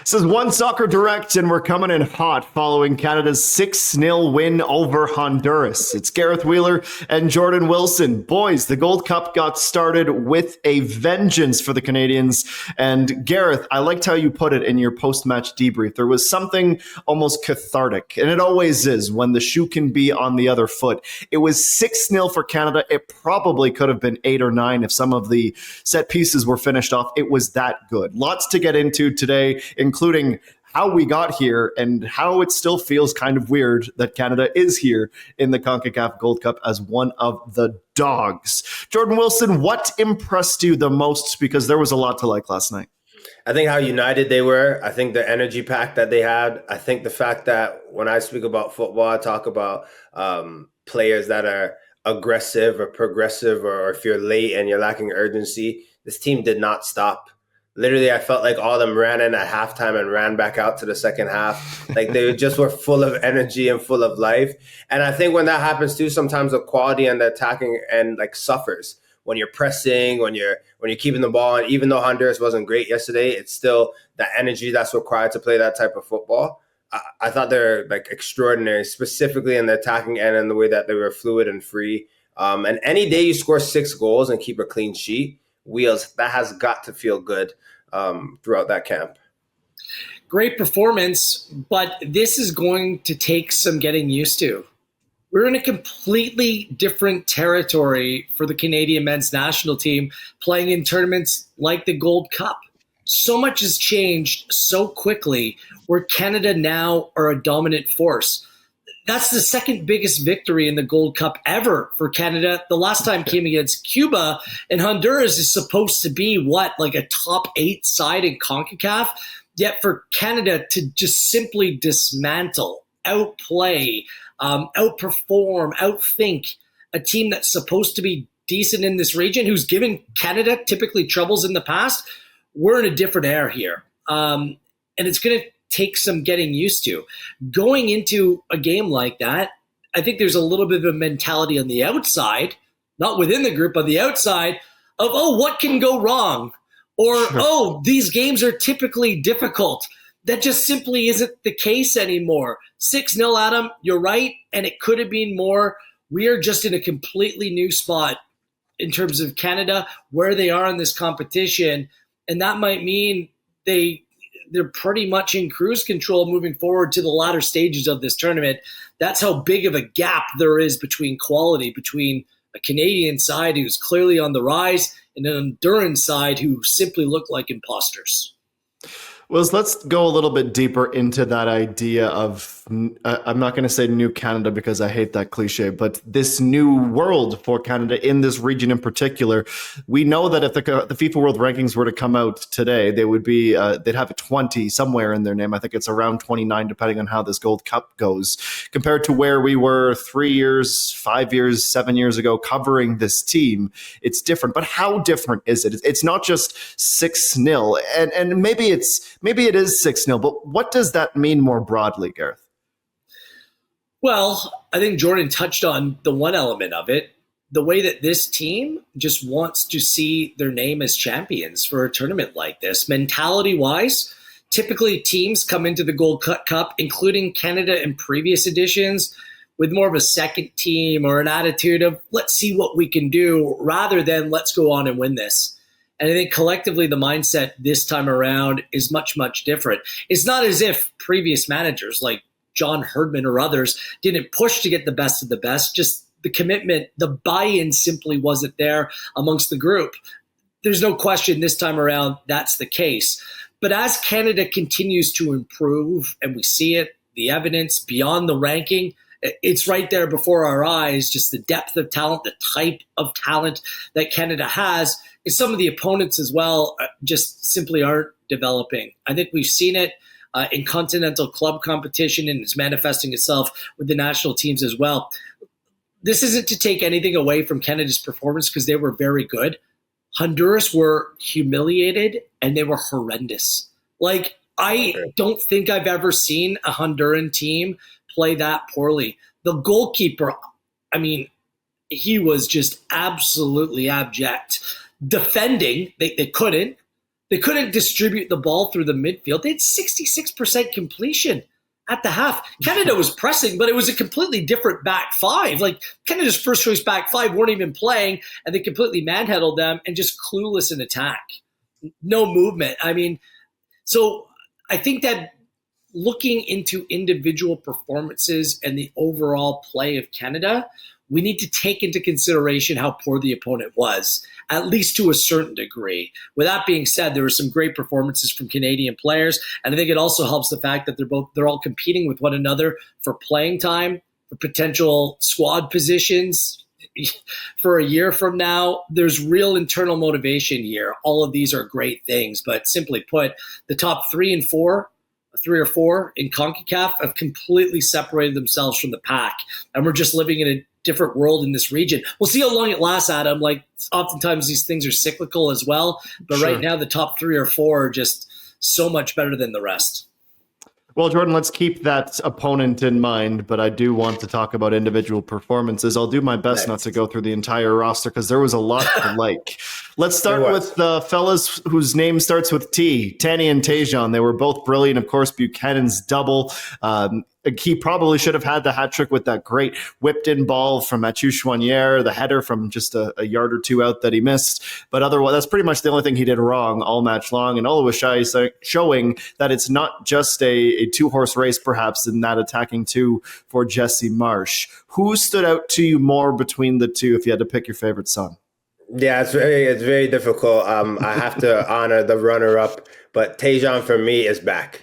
This is OneSoccer Direct, and we're coming in hot following Canada's 6-0 win over Honduras. It's Gareth Wheeler and Jordan Wilson. Boys, the Gold Cup got started with a vengeance for the Canadians. And Gareth, I liked how you put it in your post-match debrief. There was something almost cathartic, and it always is when the shoe can be on the other foot. It was 6-0 for Canada. It probably could have been 8 or 9 if some of the set pieces were finished off. It was that good. Lots to get into today, including how we got here and how it still feels kind of weird that Canada is here in the Concacaf Gold Cup as one of the dogs. Jordan Wilson, what impressed you the most? Because there was a lot to like last night. I think how united they were. I think the energy pack that they had. I think the fact that when I speak about football, I talk about players that are aggressive or progressive, or if you're late and you're lacking urgency. This team did not stop. Literally, I felt like all of them ran in at halftime and ran back out to the second half. Like they just were full of energy and full of life. And I think when that happens too, sometimes the quality and the attacking end like suffers. When you're pressing, when you're keeping the ball, and even though Honduras wasn't great yesterday, it's still the energy that's required to play that type of football. I thought they're like extraordinary, specifically in the attacking end and the way that they were fluid and free. And any day you score 6 goals and keep a clean sheet, Wheels, that has got to feel good throughout that camp. Great performance, but this is going to take some getting used to. We're in a completely different territory for the Canadian men's national team playing in tournaments like the Gold Cup. So much has changed so quickly where Canada now are a dominant force. That's the second biggest victory in the Gold Cup ever for Canada. The last time came against Cuba, and Honduras is supposed to be like a top 8 side in CONCACAF. Yet for Canada to just simply dismantle, outplay, outperform, outthink a team that's supposed to be decent in this region, who's given Canada typically troubles in the past, we're in a different era here. And it's going to take some getting used to. Going into a game like that, I think there's a little bit of a mentality on the outside, not within the group, on the outside, of, what can go wrong? Or, sure. These games are typically difficult. That just simply isn't the case anymore. 6-0, Adam, you're right, and it could have been more. We are just in a completely new spot in terms of Canada, where they are in this competition, and that might mean they're pretty much in cruise control moving forward to the latter stages of this tournament. That's how big of a gap there is between quality, between a Canadian side who's clearly on the rise and an Honduran side who simply look like imposters. Well, let's go a little bit deeper into that idea of, I'm not going to say new Canada because I hate that cliche, but this new world for Canada in this region in particular. We know that if the FIFA World Rankings were to come out today, they would be, they'd have a 20 somewhere in their name. I think it's around 29, depending on how this Gold Cup goes, compared to where we were 3 years, 5 years, 7 years ago covering this team. It's different, but how different is it? It's not just 6-0, and maybe it is 6-0, but what does that mean more broadly, Gareth? Well, I think Jordan touched on the one element of it, the way that this team just wants to see their name as champions for a tournament like this. Mentality-wise, typically teams come into the Gold Cup, including Canada in previous editions, with more of a second team or an attitude of, let's see what we can do, rather than let's go on and win this. And I think collectively the mindset this time around is much, much different. It's not as if previous managers like John Herdman or others didn't push to get the best of the best. Just the commitment, the buy-in simply wasn't there amongst the group. There's no question this time around that's the case. But as Canada continues to improve, and we see it, the evidence beyond the ranking, it's right there before our eyes, just the depth of talent, the type of talent that Canada has. Is some of the opponents as well just simply aren't developing. I think we've seen it in continental club competition, and it's manifesting itself with the national teams as well. This isn't to take anything away from Canada's performance because they were very good. Honduras were humiliated and they were horrendous. Like, I don't think I've ever seen a Honduran team play that poorly. The goalkeeper, I mean, he was just absolutely abject. Defending, they couldn't. They couldn't distribute the ball through the midfield. They had 66% completion at the half. Canada was pressing, but it was a completely different back five. Like, Canada's first choice back five weren't even playing, and they completely manhandled them and just clueless in attack. No movement. I mean, so I think that looking into individual performances and the overall play of Canada, we need to take into consideration how poor the opponent was, at least to a certain degree. With that being said, there were some great performances from Canadian players, and I think it also helps the fact that they're all competing with one another for playing time, for potential squad positions for a year from now. There's real internal motivation here. All of these are great things, but simply put, the top 3 or 4 in Concacaf have completely separated themselves from the pack, and we're just living in a different world in this region. We'll see how long it lasts, Adam. Like, oftentimes these things are cyclical as well, but Sure. Right now the top 3 or 4 are just so much better than the rest. Well, Jordan, let's keep that opponent in mind, but I do want to talk about individual performances. I'll do my best not to go through the entire roster because there was a lot to like. Let's start with the fellas whose name starts with T, Tanny and Tejan. They were both brilliant. Of course, Buchanan's double. He probably should have had the hat trick with that great whipped-in ball from Mathieu Chouanière, the header from just a yard or two out that he missed. But otherwise, that's pretty much the only thing he did wrong all match long. And Ola was showing that it's not just a two-horse race, perhaps, in that attacking two for Jesse Marsh. Who stood out to you more between the two if you had to pick your favorite son? Yeah, it's very difficult. I have to honor the runner-up, but Tejan for me is back.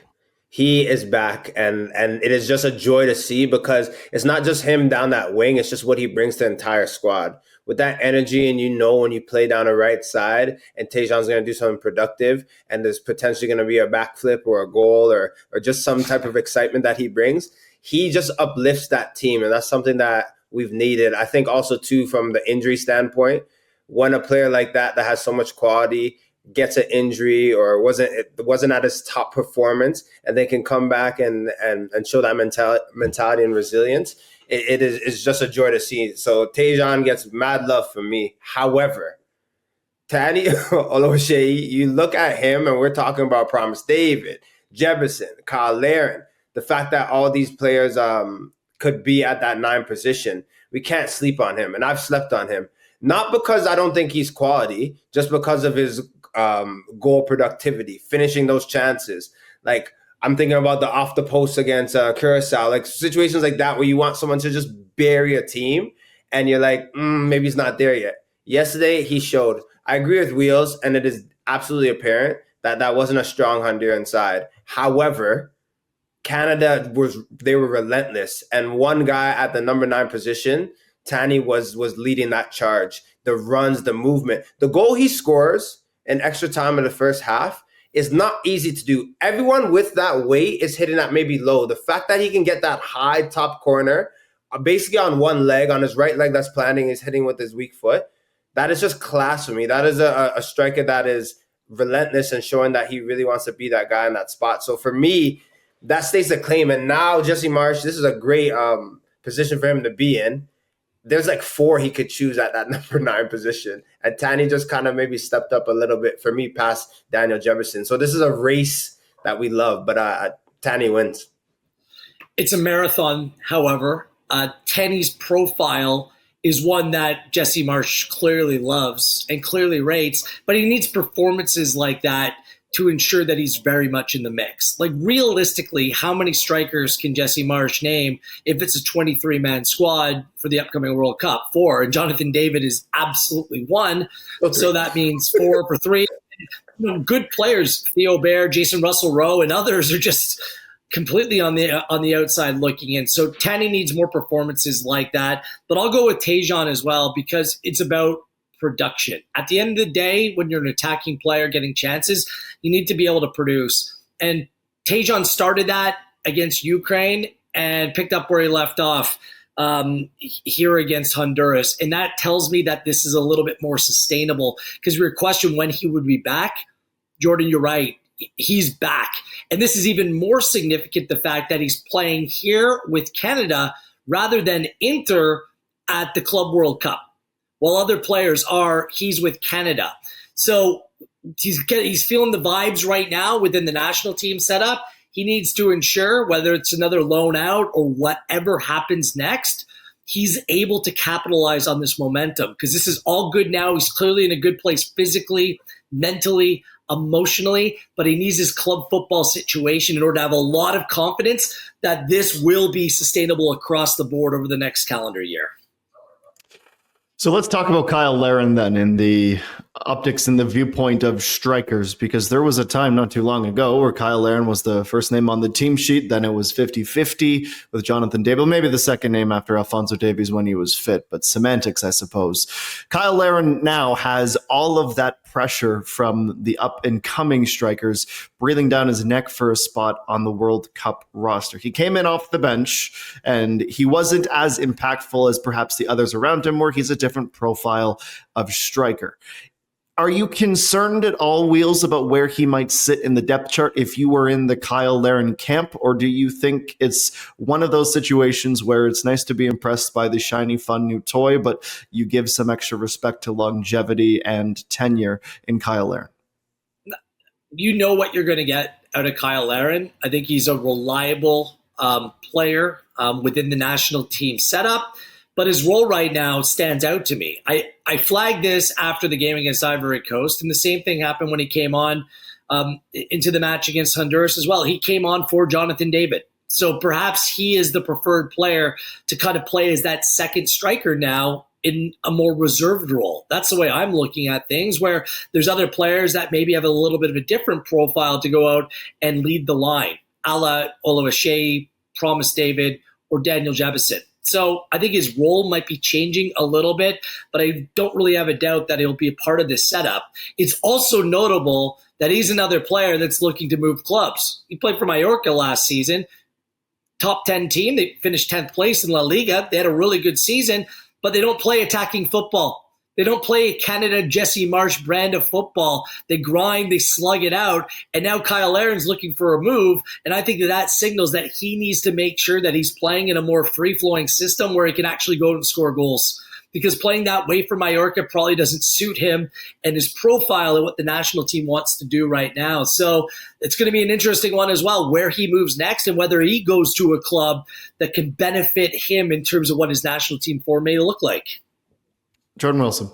He is back, and it is just a joy to see because it's not just him down that wing. It's just what he brings to the entire squad. With that energy, and when you play down the right side and Tejan's going to do something productive and there's potentially going to be a backflip or a goal or just some type of excitement that he brings, he just uplifts that team, and that's something that we've needed. I think also, too, from the injury standpoint, when a player like that has so much quality gets an injury or wasn't at his top performance, and they can come back and show that mentality and resilience, it's just a joy to see. So Tejan gets mad love from me. However, Tani Oloshe, you look at him, and we're talking about Promise David, Jefferson, Cyle Larin, the fact that all these players could be at that 9 position, we can't sleep on him, and I've slept on him. Not because I don't think he's quality, just because of his goal productivity, finishing those chances. Like, I'm thinking about the off the post against Curacao, like situations like that where you want someone to just bury a team and you're like, maybe he's not there yet. Yesterday, he showed. I agree with Wheels, and it is absolutely apparent that wasn't a strong Honduran side. However, Canada they were relentless, and one guy at the number 9 position, Tanny, was leading that charge. The runs, the movement, the goal he scores in extra time in the first half is not easy to do. Everyone with that weight is hitting that maybe low. The fact that he can get that high top corner, basically on one leg, on his right leg that's planting, is hitting with his weak foot. That is just class for me. That is a striker that is relentless and showing that he really wants to be that guy in that spot. So for me, that stays the claim. And now Jesse Marsh, this is a great position for him to be in. There's like 4 he could choose at that number 9 position. And Tanny just kind of maybe stepped up a little bit for me past Daniel Jefferson. So this is a race that we love, but Tanny wins. It's a marathon, however. Tanny's profile is one that Jesse Marsh clearly loves and clearly rates, but he needs performances like that to ensure that he's very much in the mix. Like, realistically, how many strikers can Jesse Marsh name if it's a 23-man squad for the upcoming World Cup? 4, and Jonathan David is absolutely 1. So that means 4 for 3. Good players, Theo Bair, Jason Russell-Rowe, and others are just completely on the outside looking in. So Tanny needs more performances like that. But I'll go with Tejan as well because it's about production. At the end of the day, when you're an attacking player getting chances, you need to be able to produce. And Tejan started that against Ukraine and picked up where he left off here against Honduras. And that tells me that this is a little bit more sustainable because we were questioning when he would be back. Jordan, you're right. He's back. And this is even more significant, the fact that he's playing here with Canada rather than Inter at the Club World Cup. While other players he's with Canada. So he's feeling the vibes right now within the national team setup. He needs to ensure, whether it's another loan out or whatever happens next, he's able to capitalize on this momentum, because this is all good now. He's clearly in a good place physically, mentally, emotionally, but he needs his club football situation in order to have a lot of confidence that this will be sustainable across the board over the next calendar year. So let's talk about Cyle Larin then, in the optics and the viewpoint of strikers, because there was a time not too long ago where Cyle Larin was the first name on the team sheet. Then it was 50-50 with Jonathan David, maybe the second name after Alphonso Davies when he was fit, but semantics, I suppose. Cyle Larin now has all of that pressure from the up-and-coming strikers breathing down his neck for a spot on the World Cup roster. He came in off the bench, and he wasn't as impactful as perhaps the others around him, where he's a different profile of striker. Are you concerned at all, Wheels, about where he might sit in the depth chart if you were in the Cyle Larin camp? Or do you think it's one of those situations where it's nice to be impressed by the shiny, fun new toy, but you give some extra respect to longevity and tenure in Cyle Larin? You know what you're going to get out of Cyle Larin. I think he's a reliable player within the national team setup. But his role right now stands out to me. I flagged this after the game against Ivory Coast, and the same thing happened when he came on into the match against Honduras as well. He came on for Jonathan David. So perhaps he is the preferred player to kind of play as that second striker now in a more reserved role. That's the way I'm looking at things, where there's other players that maybe have a little bit of a different profile to go out and lead the line, a la Oluwaseyi, Promise David, or Daniel Jebison. So I think his role might be changing a little bit, but I don't really have a doubt that he'll be a part of this setup. It's also notable that he's another player that's looking to move clubs. He played for Mallorca last season, top 10 team. They finished 10th place in La Liga. They had a really good season, but they don't play attacking football. They don't play Canada Jesse Marsh brand of football. They grind, they slug it out, and now Cyle Larin's looking for a move, and I think that signals that he needs to make sure that he's playing in a more free-flowing system where he can actually go and score goals, because playing that way for Mallorca probably doesn't suit him and his profile and what the national team wants to do right now. So it's going to be an interesting one as well, where he moves next and whether he goes to a club that can benefit him in terms of what his national team form may look like. Jordan Wilson.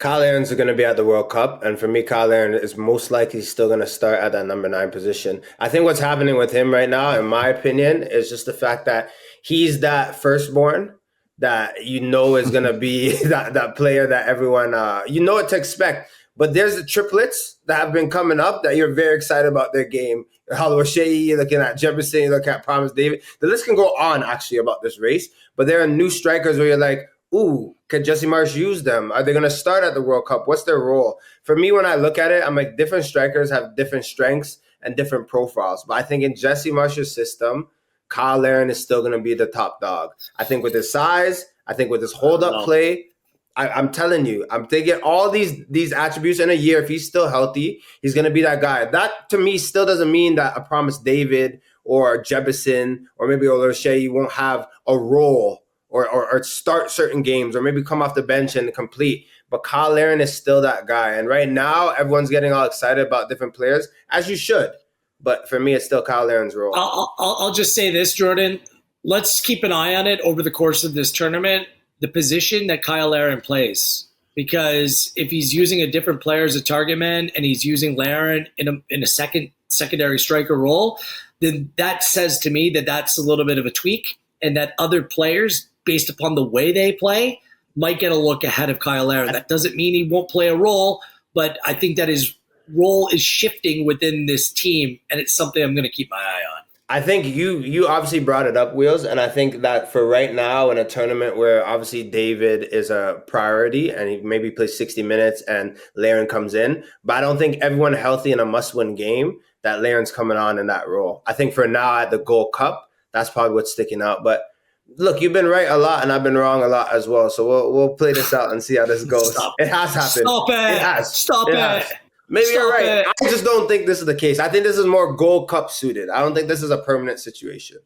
Cyle Larin's going to be at the World Cup, and for me, Cyle Larin is most likely still going to start at that number 9 position. I think what's happening with him right now, in my opinion, is just the fact that he's that firstborn that you know is going to be that player that everyone, you know what to expect. But there's the triplets that have been coming up that you're very excited about their game. Oluwaseyi, you're looking at Jebison, you look at Promise David. The list can go on, actually, about this race, but there are new strikers where you're like, ooh, can Jesse Marsh use them? Are they going to start at the World Cup? What's their role? For me, when I look at it, I'm like, different strikers have different strengths and different profiles. But I think in Jesse Marsh's system, Cyle Larin is still going to be the top dog. I think with his size, I think with his hold-up play, I'm telling you, I'm thinking all these attributes in a year, if he's still healthy, he's going to be that guy. That, to me, still doesn't mean that a Promise David or Jebison or maybe Oluwaseyi won't have a role or start certain games or maybe come off the bench and complete. But Cyle Larin is still that guy. And right now, everyone's getting all excited about different players, as you should. But for me, it's still Cyle Larin's role. I'll just say this, Jordan. Let's keep an eye on it over the course of this tournament, the position that Cyle Larin plays. Because if he's using a different player as a target man and he's using Larin in a secondary striker role, then that says to me that that's a little bit of a tweak, and that other players, based upon the way they play, might get a look ahead of Cyle Larin. That doesn't mean he won't play a role, but I think that his role is shifting within this team, and it's something I'm going to keep my eye on. I think you obviously brought it up, Wheels, and I think that for right now in a tournament where obviously David is a priority and he maybe plays 60 minutes and Larin comes in, but I don't think everyone healthy in a must-win game that Larin's coming on in that role. I think for now at the Gold Cup, that's probably what's sticking out, but look, you've been right a lot, and I've been wrong a lot as well. So we'll play this out and see how this goes. It has happened. Stop it. It has. Stop it. Maybe Stop you're right. it. I just don't think this is the case. I think this is more Gold Cup suited. I don't think this is a permanent situation.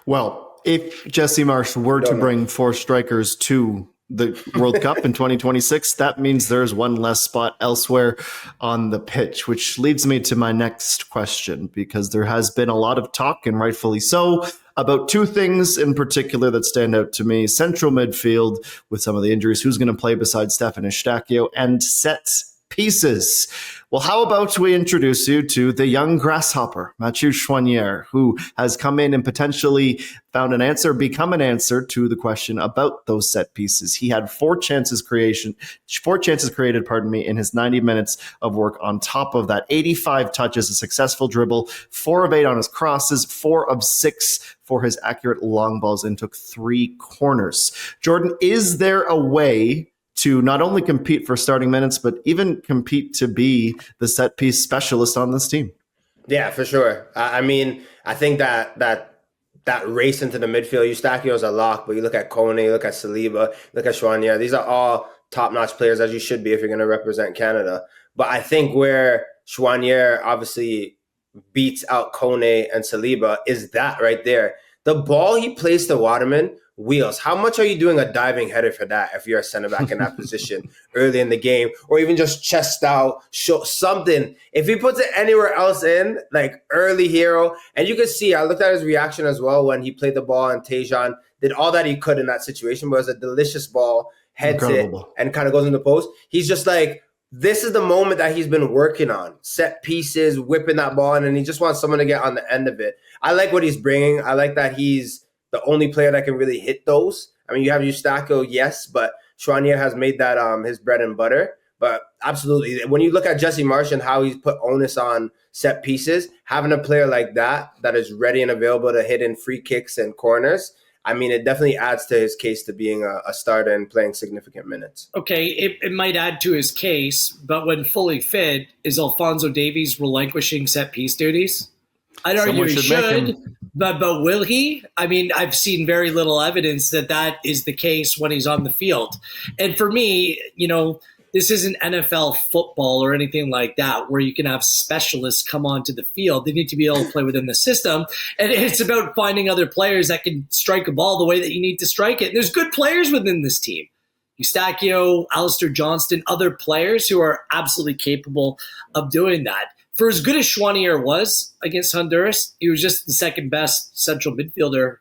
Well, if Jesse Marsh were to bring 4 strikers to the World Cup in 2026, that means there's one less spot elsewhere on the pitch, which leads me to my next question, because there has been a lot of talk, and rightfully so, about two things in particular that stand out to me: central midfield with some of the injuries, who's going to play besides Stefan Eustáquio, and set pieces. Well, how about we introduce you to the young grasshopper, Mathieu Choinière, who has come in and potentially become an answer to the question about those set pieces. He had four chances created, in his 90 minutes of work. On top of that, 85 touches, a successful dribble, 4 of 8 on his crosses, 4 of 6 for his accurate long balls, and took 3 corners. Jordan, is there a way to not only compete for starting minutes, but even compete to be the set piece specialist on this team? Yeah, for sure. I mean, I think that race into the midfield, Eustáquio is a lock, but you look at Kone, you look at Saliba, look at Choinière, these are all top-notch players, as you should be if you're going to represent Canada. But I think where Choinière obviously beats out Kone and Saliba is that right there. The ball he plays to Waterman, wheels. How much are you doing a diving header for that if you're a center back in that position early in the game, or even just chest out, show something? If he puts it anywhere else in, like early hero, and you can see, I looked at his reaction as well when he played the ball, and Tejan did all that he could in that situation, but it was a delicious ball, heads it, and kind of goes in the post. He's just like, this is the moment that he's been working on, set pieces, whipping that ball in, and he just wants someone to get on the end of it. I like what he's bringing. I like that he's the only player that can really hit those. I mean, you have Eustáquio, yes, but Choinière has made that his bread and butter. But absolutely, when you look at Jesse Marsh and how he's put onus on set pieces, having a player like that is ready and available to hit in free kicks and corners, I mean, it definitely adds to his case to being a starter and playing significant minutes. Okay, it might add to his case, but when fully fit, is Alphonso Davies relinquishing set piece duties? I'd argue he should, but will he? I mean, I've seen very little evidence that is the case when he's on the field. And for me, this isn't NFL football or anything like that where you can have specialists come onto the field. They need to be able to play within the system. And it's about finding other players that can strike a ball the way that you need to strike it. And there's good players within this team. Eustáquio, Alistair Johnston, other players who are absolutely capable of doing that. For as good as Choinière was against Honduras, he was just the second best central midfielder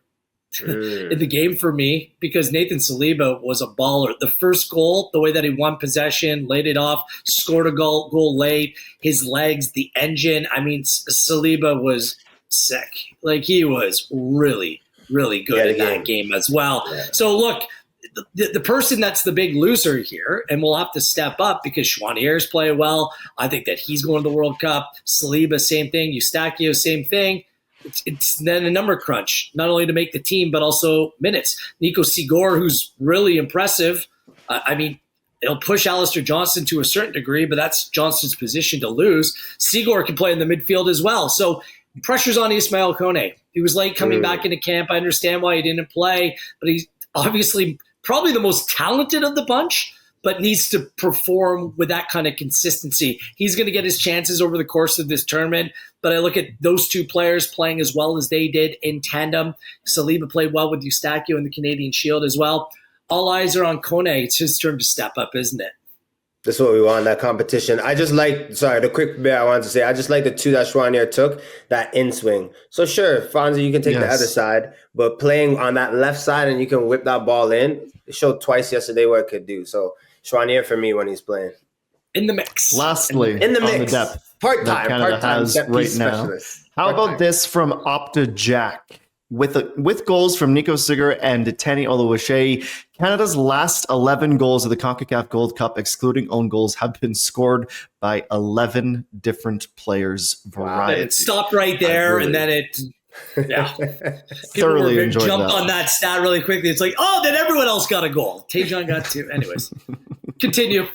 in the game for me, because Nathan Saliba was a baller. The first goal, the way that he won possession, laid it off, scored a goal late, his legs, the engine. I mean, Saliba was sick. Like, he was really, really good in that game as well. Yeah. So look, the person that's the big loser here, and we'll have to step up because Choinière's playing well. I think that he's going to the World Cup. Saliba, same thing. Eustáquio, same thing. It's then a number crunch, not only to make the team, but also minutes. Nico Sigor, who's really impressive. I mean, it'll push Alistair Johnston to a certain degree, but that's Johnston's position to lose. Sigor can play in the midfield as well. So pressure's on Ismail Kone. He was late coming back into camp. I understand why he didn't play, but he's obviously probably the most talented of the bunch, but needs to perform with that kind of consistency. He's going to get his chances over the course of this tournament, but I look at those two players playing as well as they did in tandem. Saliba played well with Eustáquio in the Canadian Shield as well. All eyes are on Kone. It's his turn to step up, isn't it? That's what we want, that competition. I just like, the quick bit I wanted to say, I just like the two that Choinière took, that in swing. So sure, Fonzie, you can take the other side, but playing on that left side and you can whip that ball in, it showed twice yesterday what it could do. So Choinière for me when he's playing. In the mix. Lastly, in the mix. On the depth part-time right now. How about this from Opta Jack? With goals from Nico Sigurd and Teni Oluwaseyi, Canada's last 11 goals of the Concacaf Gold Cup, excluding own goals, have been scored by 11 different players. Variety. It stopped right there, and then it... Yeah. Thoroughly enjoyed jumped that. on that stat really quickly. It's like, oh, then everyone else got a goal. Tejan got 2. Anyways, continue.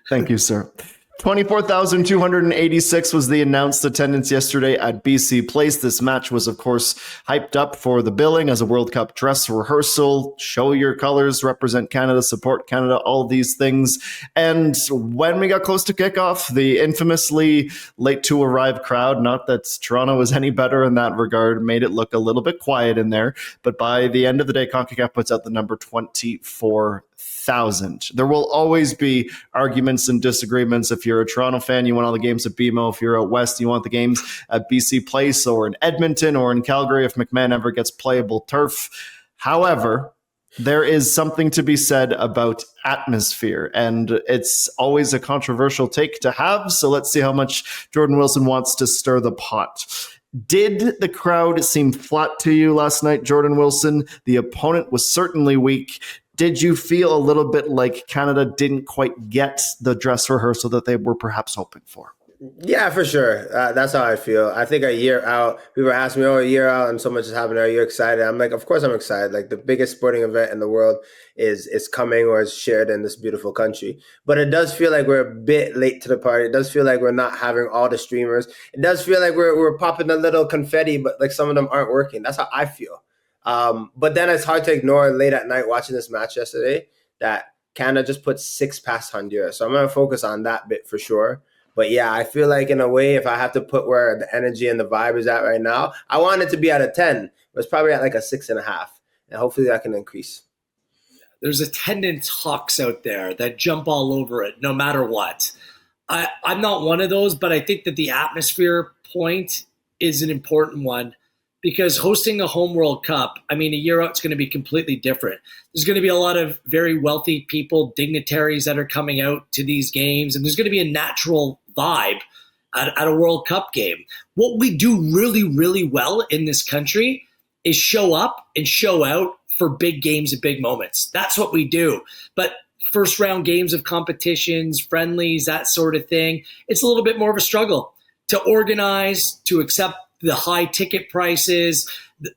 Thank you, sir. 24,286 was the announced attendance yesterday at BC Place. This match was, of course, hyped up for the billing as a World Cup dress rehearsal. Show your colors, represent Canada, support Canada, all these things. And when we got close to kickoff, the infamously late to arrive crowd, not that Toronto was any better in that regard, made it look a little bit quiet in there. But by the end of the day, Concacaf puts out the number 24,000. There will always be arguments and disagreements. If you're a Toronto fan, you want all the games at BMO. If you're out west, you want the games at BC Place or in Edmonton or in Calgary if McMahon ever gets playable turf. However, there is something to be said about atmosphere, and it's always a controversial take to have. So let's see how much Jordan Wilson wants to stir the pot. Did the crowd seem flat to you last night, Jordan Wilson? The opponent was certainly weak. Did you feel a little bit like Canada didn't quite get the dress rehearsal that they were perhaps hoping for? Yeah, for sure. That's how I feel. I think a year out, people ask me, a year out and so much has happened. Are you excited? I'm like, of course I'm excited. Like the biggest sporting event in the world is coming or is shared in this beautiful country. But it does feel like we're a bit late to the party. It does feel like we're not having all the streamers. It does feel like we're popping a little confetti, but like some of them aren't working. That's how I feel. But then it's hard to ignore late at night watching this match yesterday that Canada just put 6 past Honduras. So I'm going to focus on that bit for sure. But yeah, I feel like in a way, if I have to put where the energy and the vibe is at right now, I want it to be at a 10. But it's probably at like a 6.5. And hopefully that can increase. There's attendance hawks out there that jump all over it no matter what. I'm not one of those, but I think that the atmosphere point is an important one. Because hosting a home World Cup, a year out, it's going to be completely different. There's going to be a lot of very wealthy people, dignitaries that are coming out to these games, and there's going to be a natural vibe at a World Cup game. What we do really, really well in this country is show up and show out for big games and big moments. That's what we do. But first round games of competitions, friendlies, that sort of thing, it's a little bit more of a struggle to organize, to accept the high ticket prices,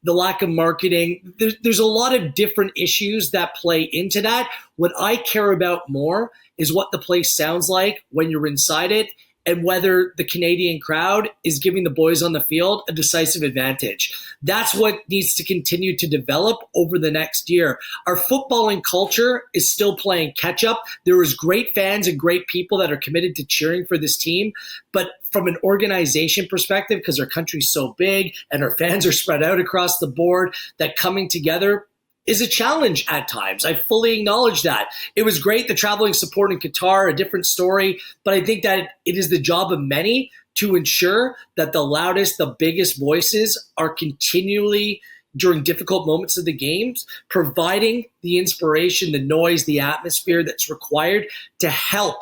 the lack of marketing. There's a lot of different issues that play into that. What I care about more is what the place sounds like when you're inside it and whether the Canadian crowd is giving the boys on the field a decisive advantage. That's what needs to continue to develop over the next year. Our footballing culture is still playing catch up. There is great fans and great people that are committed to cheering for this team, but from an organization perspective, because our country's so big and our fans are spread out across the board, that coming together is a challenge at times. I fully acknowledge that. It was great, the traveling support in Qatar, a different story, but I think that it is the job of many to ensure that the loudest, the biggest voices are continually, during difficult moments of the games, providing the inspiration, the noise, the atmosphere that's required to help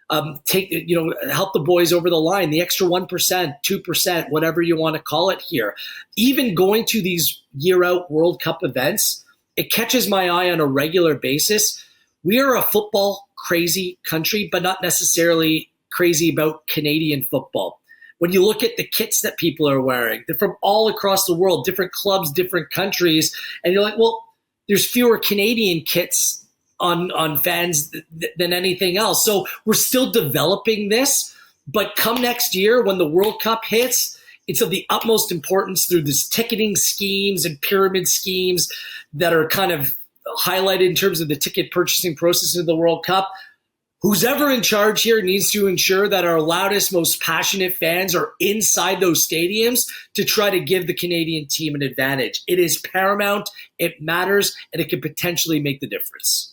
help the boys over the line, the extra 1%, 2%, whatever you want to call it here. Even going to these year-out World Cup events, it catches my eye on a regular basis. We are a football crazy country, but not necessarily crazy about Canadian football. When you look at the kits that people are wearing, they're from all across the world, different clubs, different countries, and you're like, well, there's fewer Canadian kits on fans than anything else. So we're still developing this, but come next year when the World Cup hits, it's of the utmost importance through this ticketing schemes and pyramid schemes that are kind of highlighted in terms of the ticket purchasing process of the World Cup. Who's ever in charge here needs to ensure that our loudest, most passionate fans are inside those stadiums to try to give the Canadian team an advantage. It is paramount, it matters, and it can potentially make the difference.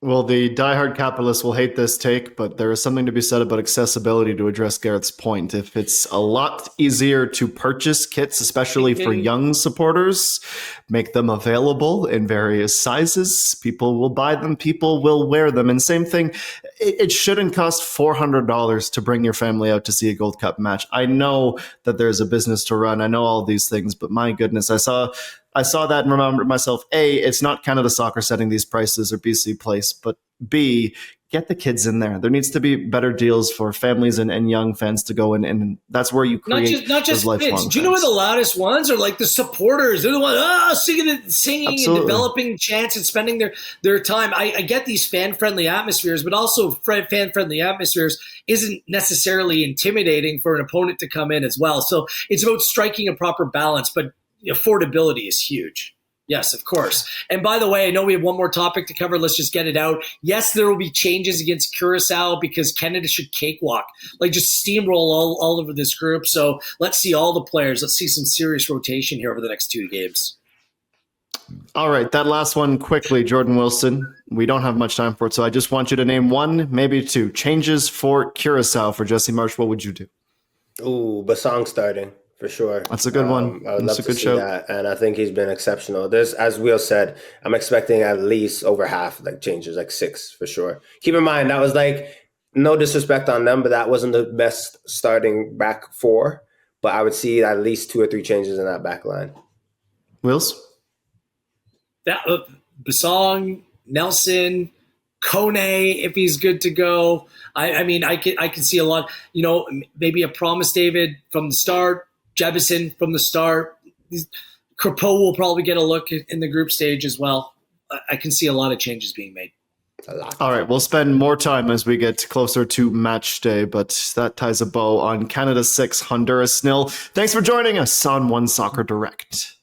Well, the diehard capitalists will hate this take, but there is something to be said about accessibility to address Garrett's point. If it's a lot easier to purchase kits, especially for young supporters, make them available in various sizes. People will buy them. People will wear them. And same thing, it shouldn't cost $400 to bring your family out to see a Gold Cup match. I know that there's a business to run. I know all these things, but my goodness, I saw that and remembered myself, A, it's not Canada Soccer setting these prices or BC Place, but B, get the kids in there. There needs to be better deals for families and young fans to go in, and that's where you create not just those kids. lifelong Do you know fans. what the loudest ones are? Like the supporters. They're the ones singing and Absolutely. developing chants and spending their time. I get these fan-friendly atmospheres, but also fan-friendly atmospheres isn't necessarily intimidating for an opponent to come in as well. So it's about striking a proper balance, but affordability is huge. Yes, of course. And by the way, I know we have one more topic to cover. Let's just get it out. Yes, there will be changes against Curacao because Canada should cakewalk, like just steamroll all over this group. So let's see all the players. Let's see some serious rotation here over the next 2 games. All right, that last one quickly, Jordan Wilson. We don't have much time for it, so I just want you to name 1, maybe 2 changes for Curacao for Jesse Marsh. What would you do? Ooh, Basong starting. For sure. That's a good one. I would That's love a to good see show. that. And I think he's been exceptional. There's, as Will said, I'm expecting at least over half like changes, like 6 for sure. Keep in mind, that was like, no disrespect on them, but that wasn't the best starting back 4. But I would see at least 2 or 3 changes in that back line. Wills? That Basong, Nelson, Kone, if he's good to go. I mean, I can see a lot, maybe a Promise David from the start, Jebison from the start. Curacao will probably get a look in the group stage as well. I can see a lot of changes being made. A lot. All right, we'll spend more time as we get closer to match day, but that ties a bow on Canada 6, Honduras 0. Thanks for joining us on OneSoccer Direct.